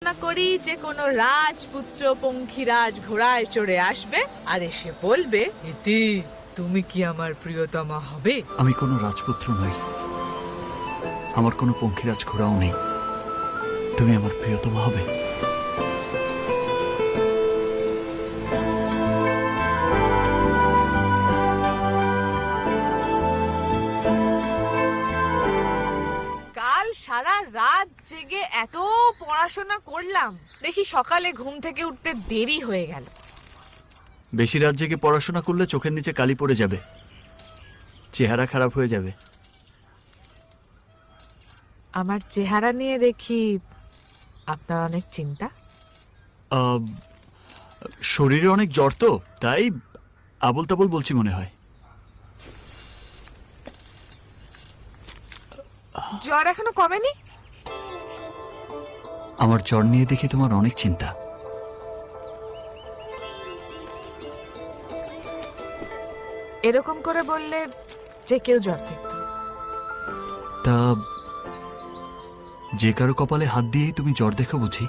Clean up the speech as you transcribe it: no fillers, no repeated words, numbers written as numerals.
কল্পনা করি যে কোনো রাজপুত্র পঙ্খিরাজ ঘোড়ায় চড়ে আসবে আর এসে বলবে, ইতি তুমি কি আমার প্রিয়তমা হবে? আমি কোনো রাজপুত্র নই, আমার কোনো পঙ্খিরাজ ঘোড়াও নেই। তুমি আমার প্রিয়তমা হবে। কাল সারা রাত জেগে এত পড়াশোনা করলাম, দেখি সকালে ঘুম থেকে উঠতে দেরি হয়ে গেল। বেশি রাত জেগে পড়াশোনা করলে চোখের নিচে কালি পড়ে যাবে, চেহারা খারাপ হয়ে যাবে। আমার চেহারা নিয়ে দেখি আপনার অনেক চিন্তা। শরীরে অনেক জ্বর তো, তাই আবল তাবল বলছি মনে হয়। জ্বর এখনো কমেনি? আমার জ্বর নিয়ে দেখি তোমার অনেক চিন্তা। এরকম করে বললে যে কেউ জ্বর দেখত। তা যে কারো কপালে হাত দিয়েই তুমি জ্বর দেখো বুঝি?